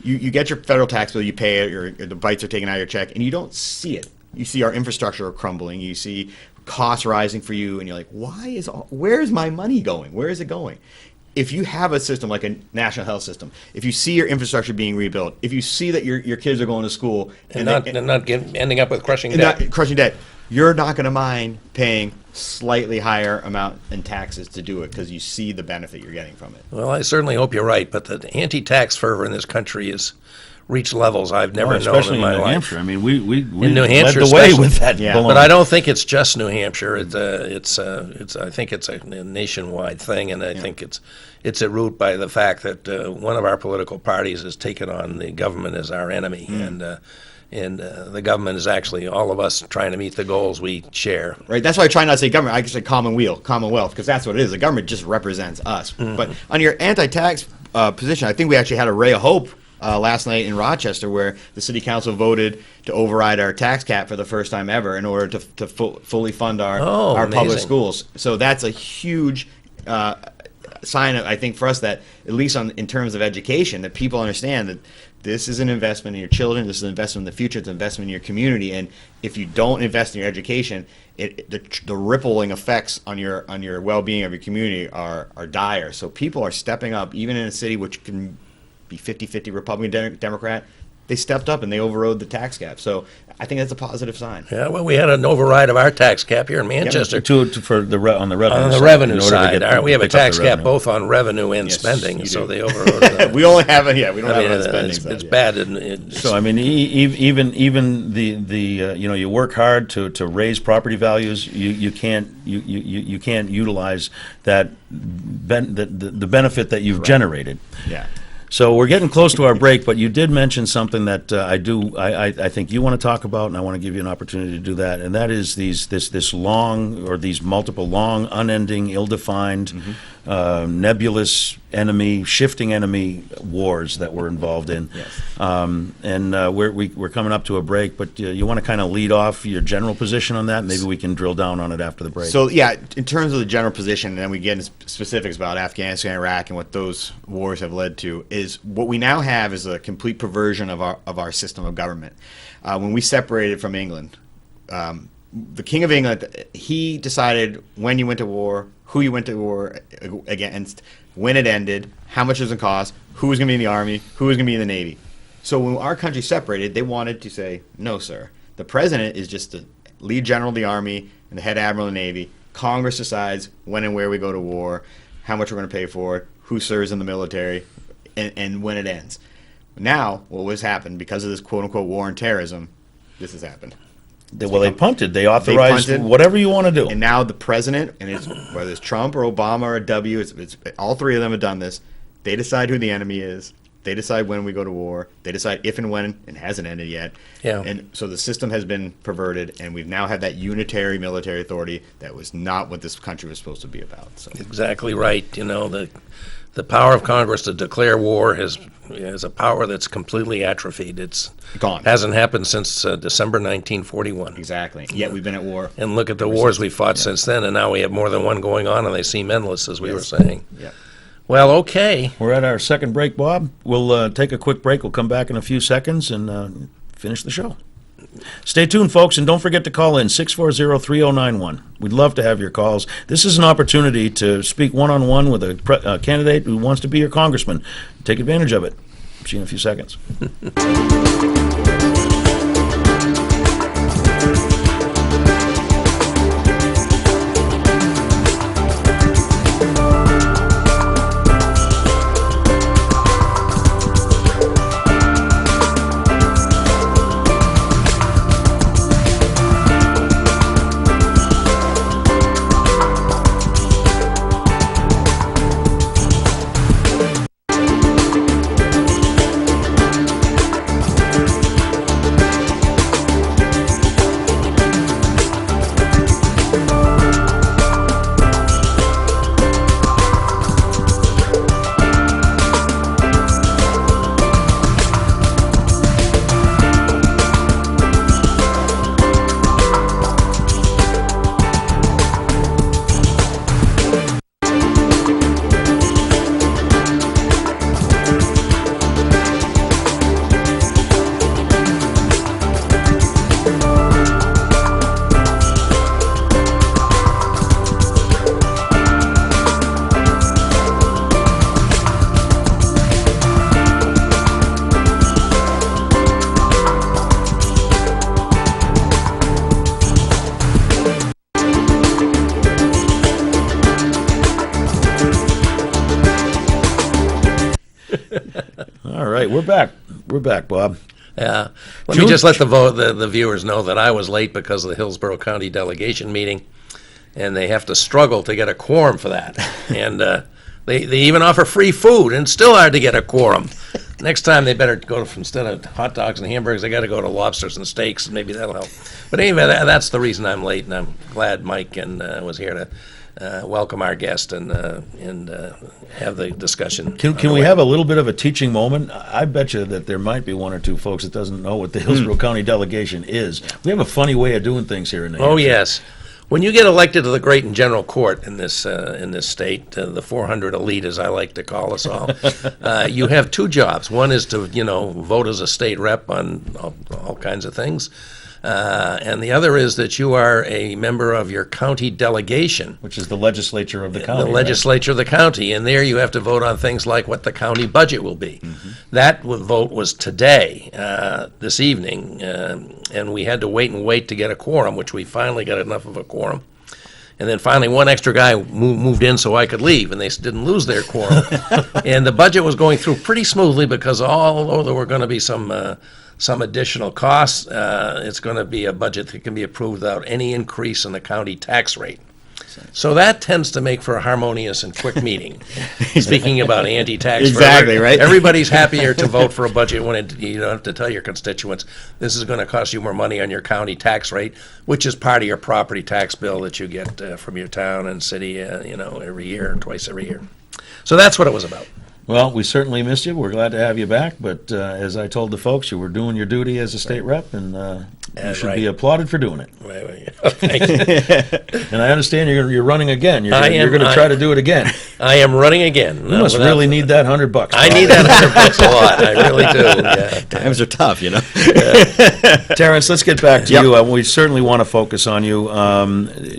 Speaker 6: you get your federal tax bill, you pay it, or the bites are taken out of your check, and you don't see it. You see our infrastructure crumbling, you see costs rising for you, and you're like, where is my money going? Where is it going? If you have a system like a national health system, if you see your infrastructure being rebuilt, if you see that your kids are going to school
Speaker 9: ending up with crushing
Speaker 6: debt, you're not going to mind paying slightly higher amount in taxes to do it because you see the benefit you're getting from it.
Speaker 9: Well, I certainly hope you're right, but the anti-tax fervor in this country is reached levels I've never known
Speaker 1: especially
Speaker 9: in my
Speaker 1: New
Speaker 9: life.
Speaker 1: Hampshire. I mean, we
Speaker 9: In New Hampshire,
Speaker 1: led the way
Speaker 9: especially.
Speaker 1: with that.
Speaker 6: Yeah.
Speaker 1: baloney.
Speaker 9: But I don't think it's just New Hampshire. I think it's a nationwide thing, and I think it's a root by the fact that one of our political parties has taken on the government as our enemy, and the government is actually all of us trying to meet the goals we share.
Speaker 6: Right. That's why I try not to say government. I can say Commonwealth, because that's what it is. The government just represents us. But on your anti-tax position, I think we actually had a ray of hope last night in Rochester, where the city council voted to override our tax cap for the first time ever in order to fully fund our public
Speaker 9: amazing.
Speaker 6: schools. So that's a huge sign, I think, for us that at least in terms of education, that people understand that this is an investment in your children, this is an investment in the future, it's an investment in your community, and if you don't invest in your education, the rippling effects on your well-being of your community are dire. So people are stepping up, even in a city which can be 50-50 Republican, Democrat. They stepped up and they overrode the tax cap. So I think that's a positive sign.
Speaker 9: Yeah, well, we had an override of our tax cap here in Manchester.
Speaker 1: On the revenue
Speaker 9: On the
Speaker 1: side,
Speaker 9: revenue
Speaker 1: in order to
Speaker 9: side,
Speaker 1: get-
Speaker 9: we have a
Speaker 1: pick up the
Speaker 9: tax cap
Speaker 1: revenue.
Speaker 9: both on revenue and
Speaker 6: Yes,
Speaker 9: spending,
Speaker 6: you
Speaker 9: so
Speaker 6: do.
Speaker 9: they overrode it.
Speaker 6: We only have we don't have it on spending.
Speaker 9: it's,
Speaker 6: side,
Speaker 9: it's
Speaker 6: yeah.
Speaker 9: bad. And
Speaker 1: So I mean, even the you work hard to raise property values. You can't utilize that the benefit that you've generated.
Speaker 6: Yeah.
Speaker 1: So we're getting close to our break, but you did mention something that I think you want to talk about, and I want to give you an opportunity to do that, and that is these multiple long, unending, ill-defined, nebulous enemy, shifting enemy wars that we're involved in.
Speaker 6: Yes.
Speaker 1: We're coming up to a break, but you want to kind of lead off your general position on that? Maybe we can drill down on it after the break.
Speaker 6: So yeah, in terms of the general position, and then we get into specifics about Afghanistan, Iraq, and what those wars have led to, is what we now have is a complete perversion of our system of government. When we separated from England, the King of England, he decided when you went to war, who you went to war against, when it ended, how much it was going to cost, who was going to be in the army, who was going to be in the navy. So when our country separated, they wanted to say, no, sir. The president is just the lead general of the army and the head admiral of the navy. Congress decides when and where we go to war, how much we're going to pay for it, who serves in the military, and when it ends. Now, what has happened, because of this quote-unquote war on terrorism, this has happened.
Speaker 1: They punted. They authorized
Speaker 6: punted.
Speaker 1: whatever you want to do.
Speaker 6: And now the president, and whether it's Trump or Obama or W, it's all three of them have done this. They decide who the enemy is. They decide when we go to war. They decide if and when it hasn't ended yet.
Speaker 9: Yeah.
Speaker 6: And so the system has been perverted, and we've now had that unitary military authority that was not what this country was supposed to be about. So
Speaker 9: exactly right. You know, the power of Congress to declare war is a power that's completely atrophied. It's
Speaker 6: gone.
Speaker 9: Hasn't happened since December 1941.
Speaker 6: Exactly. Yet we've been at war.
Speaker 9: And look at the wars we fought since then, and now we have more than one going on, and they seem endless, as we were saying.
Speaker 6: Yeah.
Speaker 9: Well, okay.
Speaker 1: We're at our second break, Bob. We'll take a quick break. We'll come back in a few seconds and finish the show. Stay tuned, folks, and don't forget to call in 640-3091. We'd love to have your calls. This is an opportunity to speak one-on-one with a candidate who wants to be your congressman. Take advantage of it. See you in a few seconds. All right, we're back. We're back, Bob.
Speaker 9: Yeah. Let me just let the viewers know that I was late because of the Hillsborough County delegation meeting, and they have to struggle to get a quorum for that. And they even offer free food, and it's still hard to get a quorum. Next time they better go from, instead of hot dogs and hamburgers, they got to go to lobsters and steaks, and maybe that'll help. But anyway, that's the reason I'm late, and I'm glad Mike was here to welcome our guest and have the discussion.
Speaker 1: Can we have a little bit of a teaching moment? I bet you that there might be one or two folks that doesn't know what the Hillsborough County delegation is. We have a funny way of doing things here in New Hampshire.
Speaker 9: Oh, yes. When you get elected to the great and general court in this state, the 400 elite, as I like to call us all, you have two jobs. One is to, vote as a state rep on all kinds of things. And the other is that you are a member of your county delegation.
Speaker 1: Which is the legislature of the county.
Speaker 9: The legislature of the county. And there you have to vote on things like what the county budget will be. Mm-hmm. That vote was today, this evening, and we had to wait to get a quorum, which we finally got enough of a quorum. And then finally, one extra guy moved in so I could leave, and they didn't lose their quorum. And the budget was going through pretty smoothly because although there were going to be some additional costs, it's going to be a budget that can be approved without any increase in the county tax rate. So that tends to make for a harmonious and quick meeting. Speaking about anti-tax.
Speaker 6: Exactly, right?
Speaker 9: Everybody's happier to vote for a budget when you don't have to tell your constituents, this is going to cost you more money on your county tax rate, which is part of your property tax bill that you get from your town and city, every year, twice every year. So that's what it was about.
Speaker 1: Well, we certainly missed you. We're glad to have you back. But as I told the folks, you were doing your duty as a state rep, and you should be applauded for doing it.
Speaker 9: Thank you.
Speaker 1: And I understand you're running again. You're going to try to do it again.
Speaker 9: I am running again.
Speaker 1: You must really need that $100.
Speaker 9: I need that $100 a lot. I really do. Yeah.
Speaker 6: Times are tough,
Speaker 1: Terrence, let's get back to you. We certainly want to focus on you.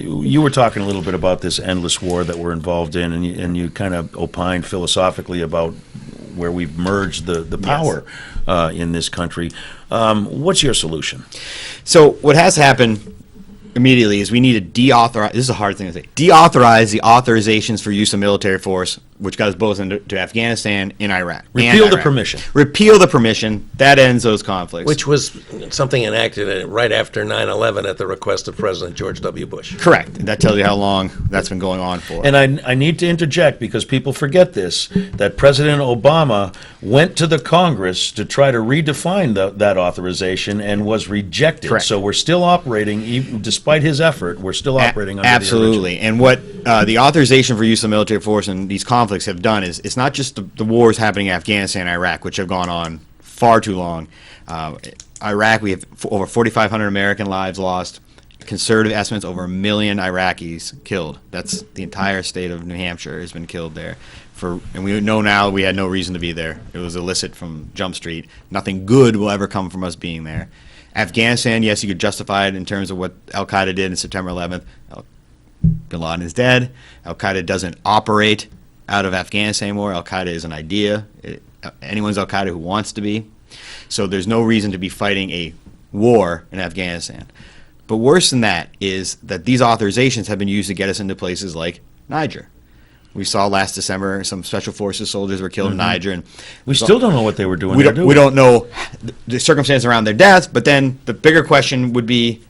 Speaker 1: You were talking a little bit about this endless war that we're involved in, and you kind of opined philosophically about where we've merged the power in this country. What's your solution?
Speaker 6: So what has to happen immediately is we need to deauthorize, this is a hard thing to say, deauthorize the authorizations for use of military force, which got us both into Afghanistan and Iraq.
Speaker 1: Repeal the permission.
Speaker 6: Repeal the permission. That ends those conflicts.
Speaker 9: Which was something enacted right after 9/11 at the request of President George W. Bush.
Speaker 6: Correct. That tells you how long that's been going on for.
Speaker 1: And I need to interject because people forget this, that President Obama went to the Congress to try to redefine that authorization and was rejected.
Speaker 6: Correct.
Speaker 1: So we're still operating, even despite his effort, we're still operating under
Speaker 6: absolutely.
Speaker 1: the original.
Speaker 6: And what the authorization for use of military force in these conflicts have done is it's not just the wars happening in Afghanistan and Iraq, which have gone on far too long. Iraq, we have over 4,500 American lives lost. Conservative estimates, over 1 million Iraqis killed. That's the entire state of New Hampshire has been killed there. And we know now we had no reason to be there. It was illicit from Jump Street. Nothing good will ever come from us being there. Afghanistan, yes, you could justify it in terms of what Al-Qaeda did in September 11th. Bin Laden is dead. Al-Qaeda doesn't operate out of Afghanistan anymore. Al-Qaeda is an idea. Anyone's Al-Qaeda who wants to be. So there's no reason to be fighting a war in Afghanistan. But worse than that is that these authorizations have been used to get us into places like Niger. We saw last December some special forces soldiers were killed in Niger. And
Speaker 1: we still don't know what they were doing
Speaker 6: we
Speaker 1: there,
Speaker 6: don't, we don't know the circumstances around their deaths, but then the bigger question would be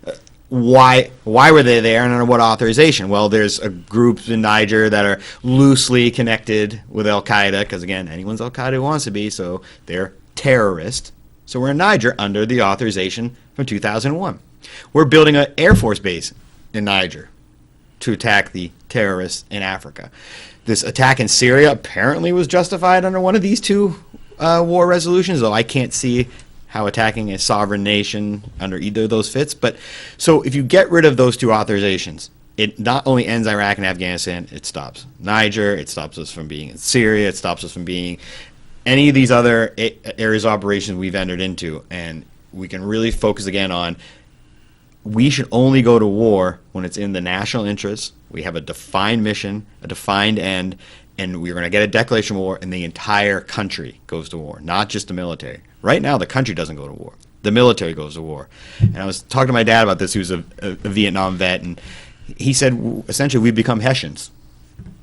Speaker 6: why were they there and under what authorization? Well, there's groups in Niger that are loosely connected with Al-Qaeda, because again, anyone's Al-Qaeda who wants to be, so they're terrorists. So we're in Niger under the authorization from 2001. We're building an Air Force base in Niger to attack the terrorists in Africa. This attack in Syria apparently was justified under one of these two war resolutions, though I can't see how attacking a sovereign nation under either of those fits. But so if you get rid of those two authorizations, it not only ends Iraq and Afghanistan, it stops Niger, it stops us from being in Syria, it stops us from being any of these other areas of operations we've entered into, and we can really focus again on we should only go to war when it's in the national interest. We have a defined mission, a defined end, and we're going to get a declaration of war, and the entire country goes to war, not just the military. Right now, the country doesn't go to war. The military goes to war. And I was talking to my dad about this, who's a Vietnam vet, and he said, essentially, we've become Hessians.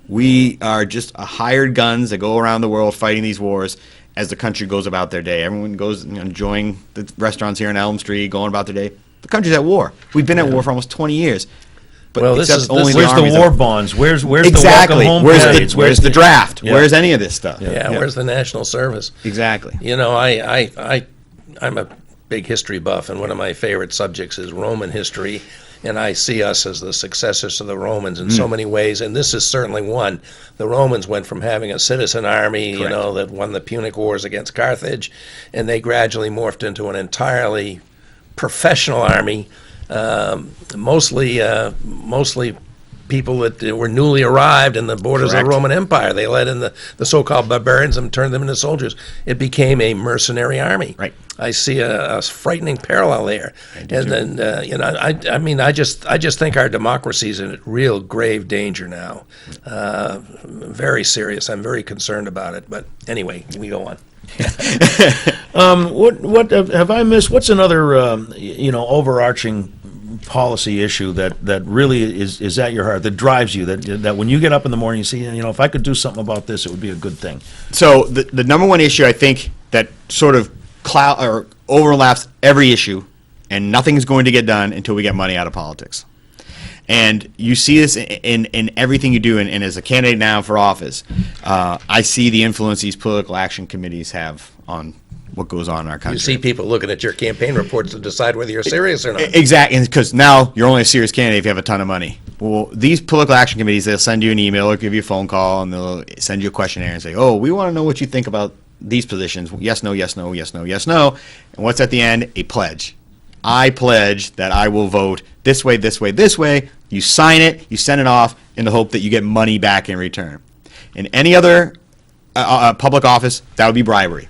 Speaker 6: We are just hired guns that go around the world fighting these wars, as the country goes about their day. Everyone goes enjoying the restaurants here in Elm Street, going about their day. The country's at war. We've been at war for almost 20 years. But
Speaker 9: Well, this
Speaker 6: except
Speaker 9: is-
Speaker 6: only
Speaker 9: this-
Speaker 1: Where's the
Speaker 6: armies
Speaker 1: war
Speaker 6: that-
Speaker 1: bonds? Where's
Speaker 6: Exactly.
Speaker 1: the welcome home
Speaker 6: Where's
Speaker 1: parades?
Speaker 6: where's the draft?
Speaker 1: Yeah.
Speaker 6: Where's any of this stuff?
Speaker 9: Yeah, where's the national service?
Speaker 6: Exactly.
Speaker 9: You know, I'm a big history buff, and one of my favorite subjects is Roman history, and I see us as the successors of the Romans in so many ways, and this is certainly one. The Romans went from having a citizen army, you know, that won the Punic Wars against Carthage, and they gradually morphed into an entirely professional army, mostly people that were newly arrived in the borders of
Speaker 6: Correct.
Speaker 9: the Roman Empire. They led in the so-called barbarians and turned them into soldiers. It became a mercenary army.
Speaker 6: Right.
Speaker 9: I see a frightening parallel there. And then, you know, I mean, I just think our democracy is in real grave danger now. Very serious. I'm very concerned about it. But anyway, we go on.
Speaker 1: What have I missed? What's another overarching policy issue that really is at your heart, that drives you, that when you get up in the morning you see, if I could do something about this, it would be a good thing?
Speaker 6: So the number one issue I think that sort of overlaps every issue, and nothing's going to get done until we get money out of politics. And you see this in everything you do, and as a candidate now for office, I see the influence these political action committees have on what goes on in our country.
Speaker 9: You see people looking at your campaign reports to decide whether you're serious or not.
Speaker 6: Exactly, because now you're only a serious candidate if you have a ton of money. Well, these political action committees, they'll send you an email or give you a phone call, and they'll send you a questionnaire and say, oh, we want to know what you think about these positions. Yes, no, yes, no, yes, no, yes, no. And what's at the end? A pledge. I pledge that I will vote this way, this way, this way. You sign it, you send it off in the hope that you get money back in return. In any other public office, that would be bribery.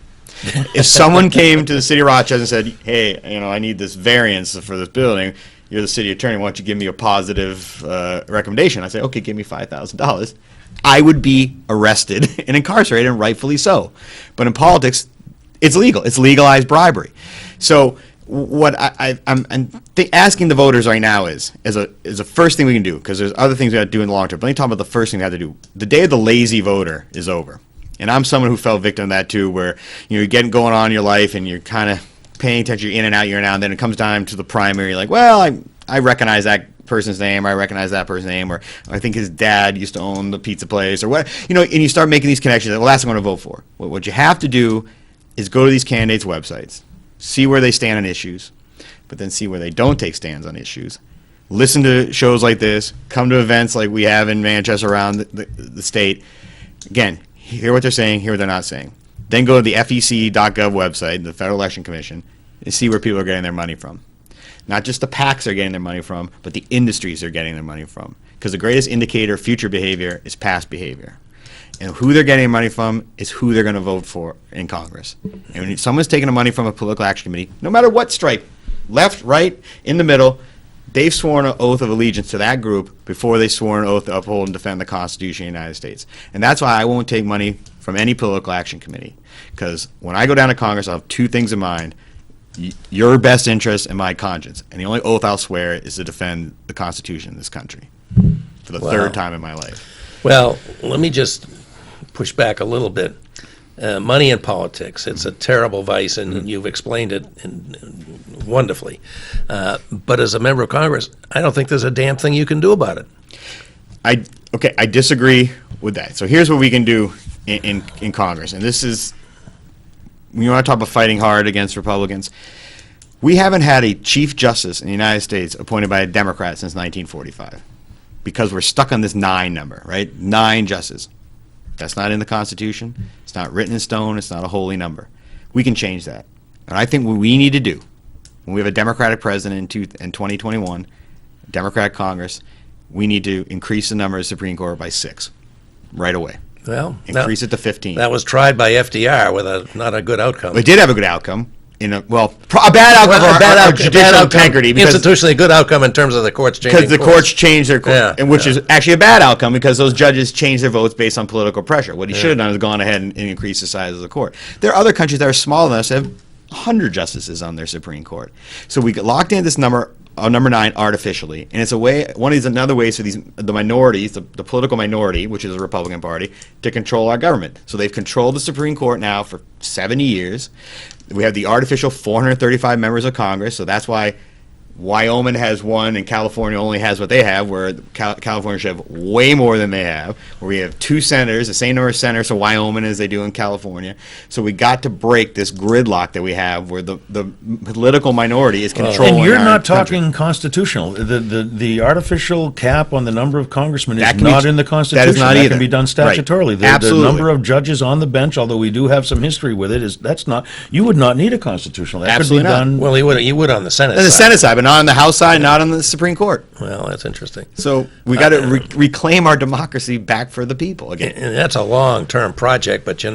Speaker 6: If someone came to the city of Rochester and said, hey, I need this variance for this building, you're the city attorney, why don't you give me a positive recommendation? I say, okay, give me $5,000. I would be arrested and incarcerated, and rightfully so. But in politics, it's legal. It's legalized bribery. So what I'm asking the voters right now is a first thing we can do, because there's other things we have to do in the long term. But let me talk about the first thing we have to do. The day of the lazy voter is over. And I'm someone who fell victim to that too, where you're getting going on in your life and you're kind of paying attention, you're in and out, and then it comes time to the primary, you're like, well, I recognize that person's name, or I recognize that person's name, or I think his dad used to own the pizza place, or what, and you start making these connections. Well, that's what I'm going to vote for. What you have to do is go to these candidates' websites, see where they stand on issues, but then see where they don't take stands on issues. Listen to shows like this, come to events like we have in Manchester around the state. Again, hear what they're saying, hear what they're not saying. Then go to the FEC.gov website, the Federal Election Commission, and see where people are getting their money from. Not just the PACs are getting their money from, but the industries are getting their money from. Because the greatest indicator of future behavior is past behavior. And who they're getting money from is who they're going to vote for in Congress. And when someone's taking the money from a political action committee, no matter what stripe, left, right, in the middle, they've sworn an oath of allegiance to that group before they swore an oath to uphold and defend the Constitution of the United States. And that's why I won't take money from any political action committee. Because when I go down to Congress, I'll have two things in mind: your best interest and my conscience. And the only oath I'll swear is to defend the Constitution of this country for the third time in my life.
Speaker 9: Well, let me just push back a little bit. Money in politics, it's a terrible vice, and you've explained it wonderfully. But as a member of Congress, I don't think there's a damn thing you can do about it.
Speaker 6: I disagree with that. So here's what we can do in Congress, and this is, you want to talk about fighting hard against Republicans. We haven't had a Chief Justice in the United States appointed by a Democrat since 1945, because we're stuck on this 9 number, right? 9 justices. That's not in the Constitution. It's not written in stone. It's not a holy number. We can change that. And I think what we need to do, when we have a Democratic president in 2021, a Democratic Congress, we need to increase the number of Supreme Court by 6 right away.
Speaker 9: Well,
Speaker 6: increase it to 15.
Speaker 9: That was tried by FDR with not a good outcome.
Speaker 6: It did have a good outcome. A bad outcome for a bad outcome, judicial integrity.
Speaker 9: Institutionally, a good outcome in terms of the courts changing
Speaker 6: because the courts changed their course, which is actually a bad outcome, because those judges changed their votes based on political pressure. What he should have done is gone ahead and increased the size of the court. There are other countries that are smaller than us that have 100 justices on their Supreme Court. So we get locked into this number number 9 artificially, and it's a way. One is another way for the minorities, the political minority, which is the Republican Party, to control our government. So they've controlled the Supreme Court now for 70 years. We have the artificial 435 members of Congress, so that's why Wyoming has one and California only has what they have, where California should have way more than they have, where we have 2 senators, the same number of senators for Wyoming as they do in California. So we got to break this gridlock that we have where the political minority is controlling
Speaker 1: And you're
Speaker 6: our
Speaker 1: not
Speaker 6: country.
Speaker 1: talking constitutional. The artificial cap on the number of congressmen
Speaker 6: That
Speaker 1: is
Speaker 6: can be
Speaker 1: not
Speaker 6: ch-
Speaker 1: in the
Speaker 6: that is
Speaker 1: Constitution.
Speaker 6: not
Speaker 1: That
Speaker 6: either.
Speaker 1: can be done
Speaker 6: Right.
Speaker 1: statutorily. The
Speaker 6: Absolutely.
Speaker 1: number of judges on the bench, although we do have some history with it, that's not. You would not need a constitutional. That
Speaker 6: Absolutely
Speaker 1: could be
Speaker 6: not.
Speaker 1: done.
Speaker 9: Well, he would on the Senate
Speaker 6: On the
Speaker 9: side.
Speaker 6: Senate side, but not on the House side, not on the Supreme Court.
Speaker 9: Well, that's interesting.
Speaker 6: So we got to reclaim our democracy back for the people again.
Speaker 9: And that's a long-term project, but you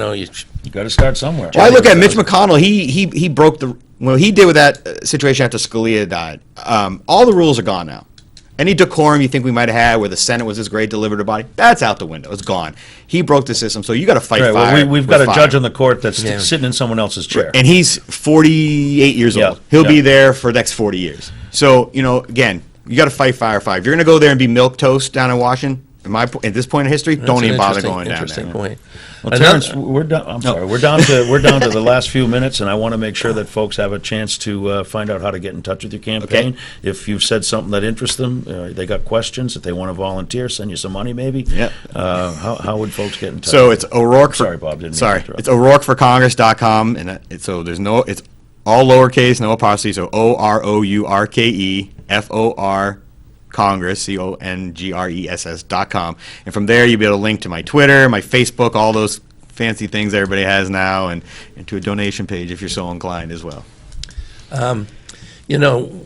Speaker 1: got to start somewhere.
Speaker 6: Well, I look at Mitch McConnell. He broke the well. He did with that situation after Scalia died. All the rules are gone now. Any decorum you think we might have had, where the Senate was this great deliberative body, that's out the window. It's gone. He broke the system, so you got to fight
Speaker 1: Right,
Speaker 6: fire.
Speaker 1: well, we've got
Speaker 6: with
Speaker 1: a
Speaker 6: fire.
Speaker 1: judge on the court that's
Speaker 9: Yeah.
Speaker 1: sitting in someone else's chair.
Speaker 6: And he's 48 years
Speaker 1: Yeah,
Speaker 6: old. He'll
Speaker 1: yeah.
Speaker 6: be there for the next 40 years. So, again, you got to fight fire. If you're going to go there and be milquetoast down in Washington, at this point in history,
Speaker 9: that's
Speaker 6: don't
Speaker 9: an
Speaker 6: even bother
Speaker 9: interesting-
Speaker 6: going down
Speaker 9: interesting
Speaker 6: there.
Speaker 9: point.
Speaker 1: Well,
Speaker 9: Another-
Speaker 1: Terrence, we're done. I'm sorry. We're down to the last few minutes, and I want to make sure that folks have a chance to find out how to get in touch with your campaign.
Speaker 6: Okay.
Speaker 1: If you've said something that interests them, they got questions. If they want to volunteer, send you some money, maybe.
Speaker 6: Yeah.
Speaker 1: How would folks get in touch?
Speaker 6: So it's O'Rourke.
Speaker 1: Sorry, Bob. Didn't mean to
Speaker 6: Sorry,
Speaker 1: interrupt.
Speaker 6: it's O'RourkeForCongress.com, and so there's no. It's all lowercase, no apostrophe. So OROURKEFOR Congress, CONGRESS.com, and from there you'll be able to link to my Twitter, my Facebook, all those fancy things everybody has now, and to a donation page if you're so inclined as well.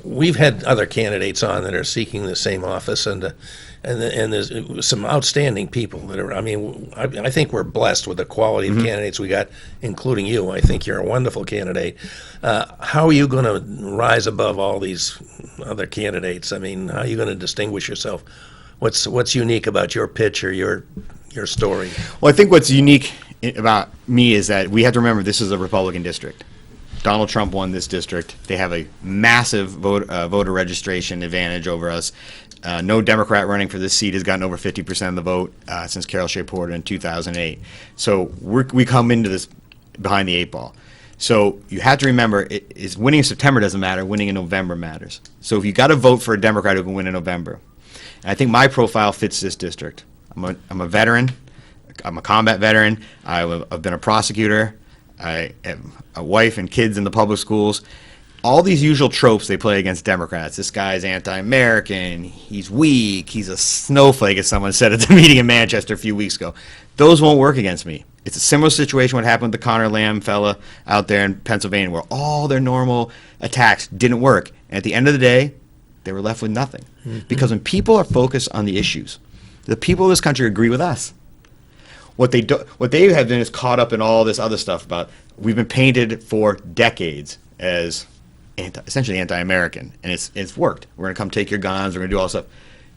Speaker 9: We've had other candidates on that are seeking the same office, and there's some outstanding people that are. I mean, I think we're blessed with the quality of candidates we got, including you. I think you're a wonderful candidate. How are you going to rise above all these other candidates? I mean, how are you going to distinguish yourself? What's unique about your pitch or your story?
Speaker 6: Well, I think what's unique about me is that we have to remember this is a Republican district. Donald Trump won this district. They have a massive voter registration advantage over us. No Democrat running for this seat has gotten over 50% of the vote since Carol Shea Porter in 2008. So we come into this behind the 8 ball. So you have to remember, winning in September doesn't matter. Winning in November matters. So if you got to vote for a Democrat who can win in November, and I think my profile fits this district. I'm a veteran. I'm a combat veteran. I've been a prosecutor. I have a wife and kids in the public schools. All these usual tropes they play against Democrats. This guy's anti-American. He's weak. He's a snowflake, as someone said at the meeting in Manchester a few weeks ago. Those won't work against me. It's a similar situation what happened with the Connor Lamb fella out there in Pennsylvania, where all their normal attacks didn't work. And at the end of the day, they were left with nothing. Because when people are focused on the issues, the people of this country agree with us. What they have been is caught up in all this other stuff about we've been painted for decades as essentially anti-American, and it's worked. We're going to come take your guns. We're going to do all this stuff.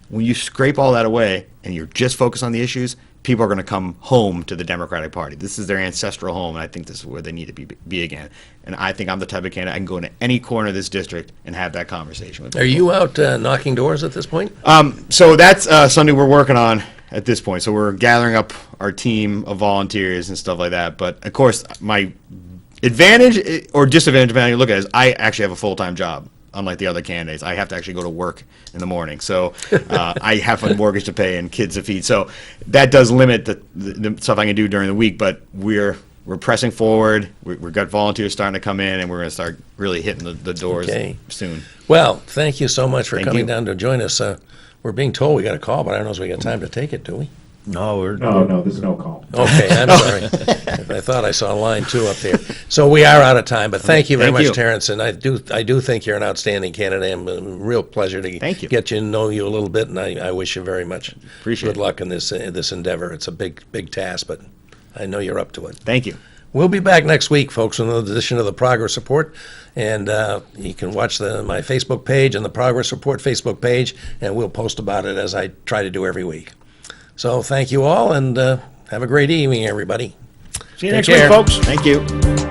Speaker 6: When you scrape all that away and you're just focused on the issues, people are going to come home to the Democratic Party. This is their ancestral home, and I think this is where they need to be again. And I think I'm the type of candidate I can go into any corner of this district and have that conversation with people.
Speaker 9: Are you out knocking doors at this point?
Speaker 6: So that's something we're working on at this point. So we're gathering up our team of volunteers and stuff like that. But of course, my advantage or disadvantage, depending on how you look at it, is I actually have a full-time job. Unlike the other candidates, I have to actually go to work in the morning. So I have a mortgage to pay and kids to feed. So that does limit the stuff I can do during the week. But we're pressing forward. We've got volunteers starting to come in, and we're going to start really hitting the doors soon.
Speaker 9: Well, thank you so much for
Speaker 6: Thank
Speaker 9: coming
Speaker 6: you.
Speaker 9: down to join us. We're being told we got a call, but I don't know if we got time to take it, do we?
Speaker 1: No,
Speaker 7: No, there's no call.
Speaker 9: Okay, I'm sorry. I thought I saw line 2 up there. So we are out of time, but thank you very
Speaker 6: Thank
Speaker 9: much,
Speaker 6: you.
Speaker 9: Terrence. And I do think you're an outstanding candidate. And a real pleasure to
Speaker 6: Thank you.
Speaker 9: get to know you a little bit, and I wish you very much
Speaker 6: Appreciate
Speaker 9: good
Speaker 6: it.
Speaker 9: luck in this endeavor. It's a big task, but I know you're up to it.
Speaker 6: Thank you.
Speaker 9: We'll be back next week, folks, with another edition of the Progress Report. And you can watch my Facebook page and the Progress Report Facebook page, and we'll post about it as I try to do every week. So thank you all, and have a great evening, everybody.
Speaker 1: See you
Speaker 9: Take
Speaker 1: next week,
Speaker 9: care.
Speaker 1: folks.
Speaker 6: Thank you.